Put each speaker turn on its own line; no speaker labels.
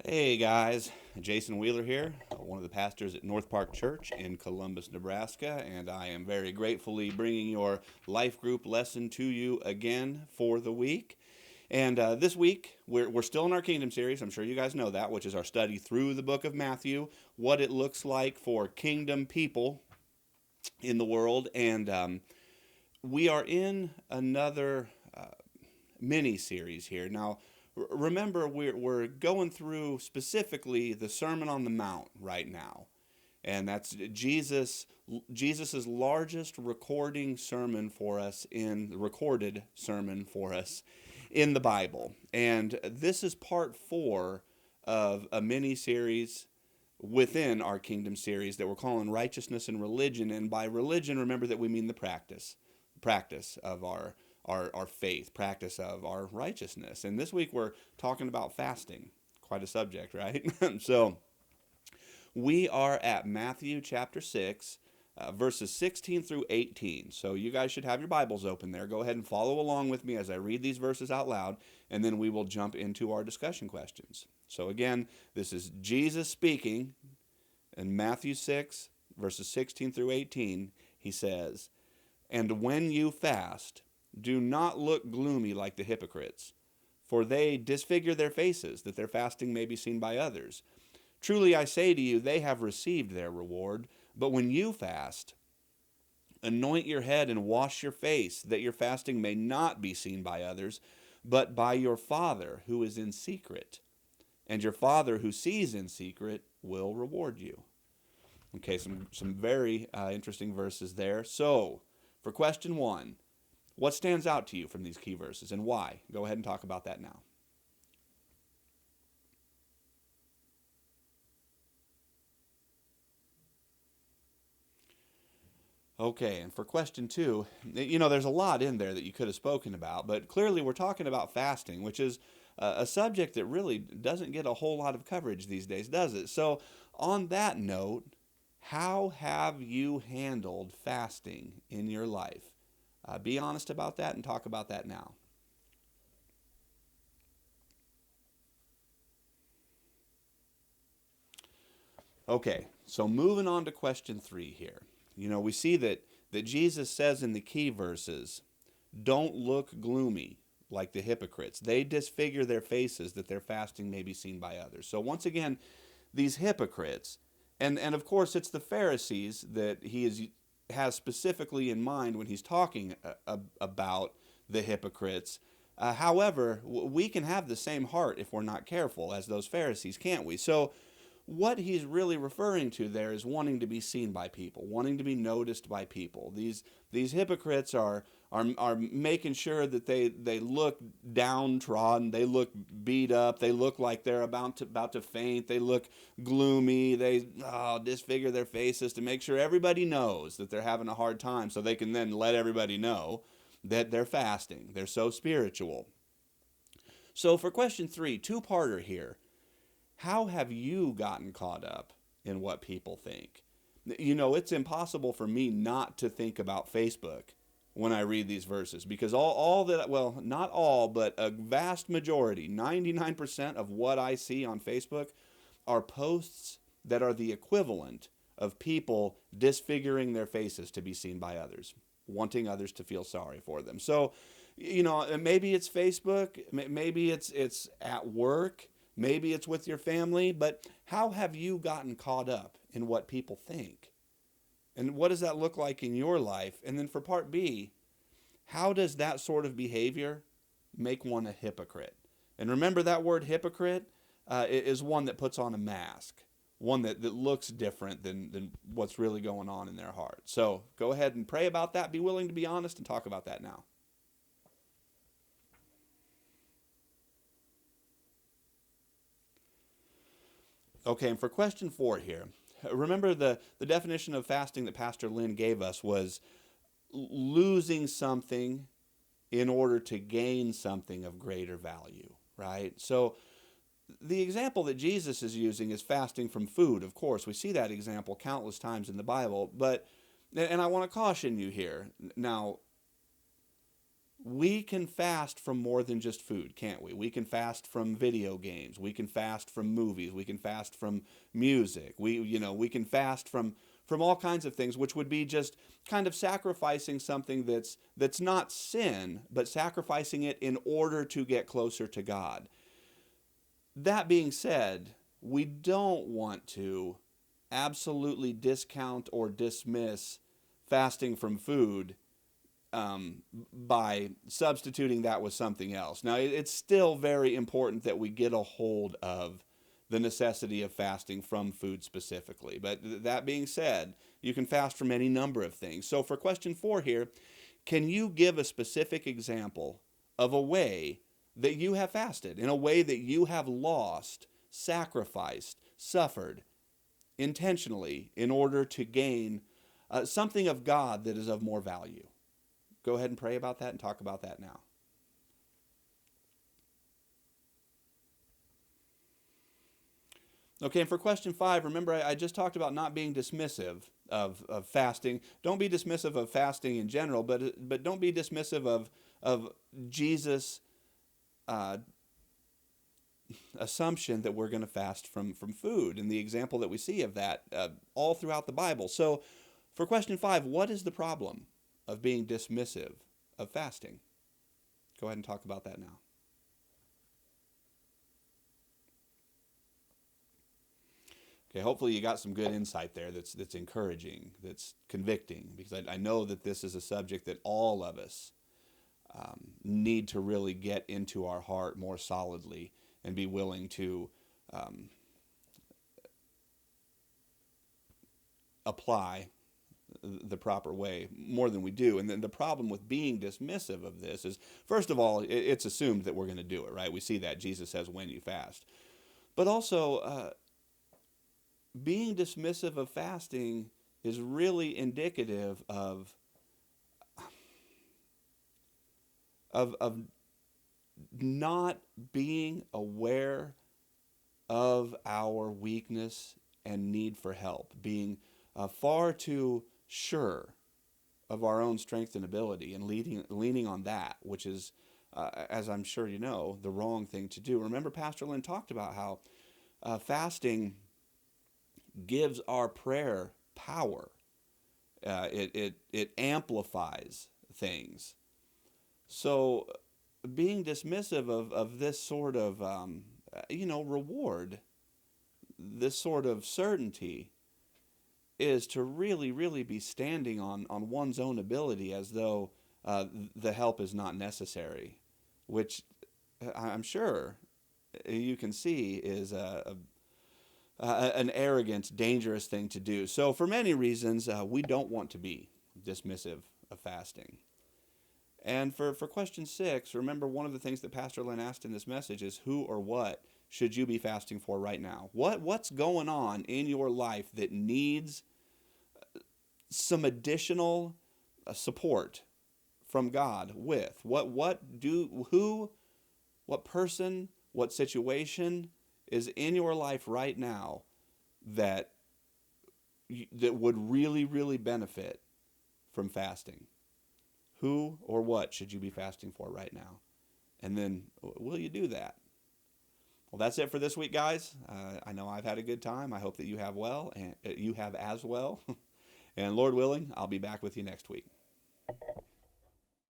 Hey guys, Jason Wheeler here, one of the pastors at North Park Church in Columbus, Nebraska, and I am very gratefully bringing your life group lesson to you again for the week. And this week, we're still in our Kingdom series. I'm sure you guys know that, which is our study through the book of Matthew, what it looks like for kingdom people in the world. And we are in another mini series here. Now, remember, we're going through specifically the Sermon on the Mount right now. And that's Jesus's largest recording sermon for us in the recorded sermon for us in the Bible. And this is part 4 of a mini series within our kingdom series that we're calling Righteousness and Religion. And by religion, remember that we mean the practice of our faith, practice of our righteousness. And this week we're talking about fasting. Quite a subject, right? So we are at Matthew chapter 6, verses 16 through 18. So you guys should have your Bibles open there. Go ahead and follow along with me as I read these verses out loud, and then we will jump into our discussion questions. So again, this is Jesus speaking in Matthew 6, verses 16 through 18. He says, "And when you fast, do not look gloomy like the hypocrites, for they disfigure their faces, that their fasting may be seen by others. Truly I say to you, they have received their reward. But when you fast, anoint your head and wash your face, that your fasting may not be seen by others, but by your Father who is in secret. And your Father who sees in secret will reward you." Okay, some very interesting verses there. So, for question 1, what stands out to you from these key verses and why? Go ahead and talk about that now. Okay, and for question 2, there's a lot in there that you could have spoken about, but clearly we're talking about fasting, which is a subject that really doesn't get a whole lot of coverage these days, does it? So, on that note, how have you handled fasting in your life? Be honest about that and talk about that now. Okay, so moving on to question 3 here. We see that Jesus says in the key verses, don't look gloomy like the hypocrites. They disfigure their faces that their fasting may be seen by others. So once again, these hypocrites, and of course it's the Pharisees that has specifically in mind when he's talking about the hypocrites. However, we can have the same heart if we're not careful as those Pharisees, can't we? So what he's really referring to there is wanting to be seen by people, wanting to be noticed by people. These hypocrites are making sure that they look downtrodden, they look beat up, they look like they're about to faint, they look gloomy, they disfigure their faces to make sure everybody knows that they're having a hard time, so they can then let everybody know that they're fasting. They're so spiritual. So for question 3, two-parter here. How have you gotten caught up in what people think? It's impossible for me not to think about Facebook when I read these verses because all that, well, not all, but a vast majority, 99% of what I see on Facebook are posts that are the equivalent of people disfiguring their faces to be seen by others, wanting others to feel sorry for them. So, maybe it's Facebook, maybe it's at work, maybe it's with your family, but how have you gotten caught up in what people think? And what does that look like in your life? And then for part B, how does that sort of behavior make one a hypocrite? And remember that word hypocrite is one that puts on a mask, one that looks different than what's really going on in their heart. So go ahead and pray about that. Be willing to be honest and talk about that now. Okay, and for question 4 here, remember the definition of fasting that Pastor Lynn gave us was losing something in order to gain something of greater value, right? So the example that Jesus is using is fasting from food. Of course, we see that example countless times in the Bible, and I want to caution you here. Now, we can fast from more than just food, can't we? We can fast from video games. We can fast from movies. We can fast from music. We can fast from all kinds of things, which would be just kind of sacrificing something that's not sin, but sacrificing it in order to get closer to God. That being said, we don't want to absolutely discount or dismiss fasting from food by substituting that with something else. Now, it's still very important that we get a hold of the necessity of fasting from food specifically. But that being said, you can fast from any number of things. So for question 4 here, can you give a specific example of a way that you have fasted, in a way that you have lost, sacrificed, suffered intentionally in order to gain something of God that is of more value? Go ahead and pray about that and talk about that now. Okay, and for question 5, remember I just talked about not being dismissive of fasting. Don't be dismissive of fasting in general, but don't be dismissive of Jesus' assumption that we're going to fast from food, and the example that we see of that all throughout the Bible. So for question 5, what is the problem of being dismissive of fasting? Go ahead and talk about that now. Okay, hopefully you got some good insight there that's encouraging, that's convicting, because I know that this is a subject that all of us need to really get into our heart more solidly and be willing to apply the proper way more than we do. And then the problem with being dismissive of this is, first of all, it's assumed that we're going to do it, right? We see that Jesus says when you fast. But also, being dismissive of fasting is really indicative of not being aware of our weakness and need for help, being far too sure of our own strength and ability and leaning on that, which is, as I'm sure you know, the wrong thing to do. Remember, Pastor Lynn talked about how fasting gives our prayer power. It amplifies things. So being dismissive of this sort of reward, this sort of certainty, is to really, really be standing on one's own ability as though the help is not necessary, which I'm sure you can see is an arrogant, dangerous thing to do. So for many reasons, we don't want to be dismissive of fasting. And for question 6, remember one of the things that Pastor Lynn asked in this message is, who or what should you be fasting for right now? What's going on in your life that needs some additional support from God with? What person, what situation is in your life right now that would really, really benefit from fasting? Who or what should you be fasting for right now? And then, will you do that? Well, that's it for this week, guys. I know I've had a good time. I hope that you have as well. And Lord willing, I'll be back with you next week.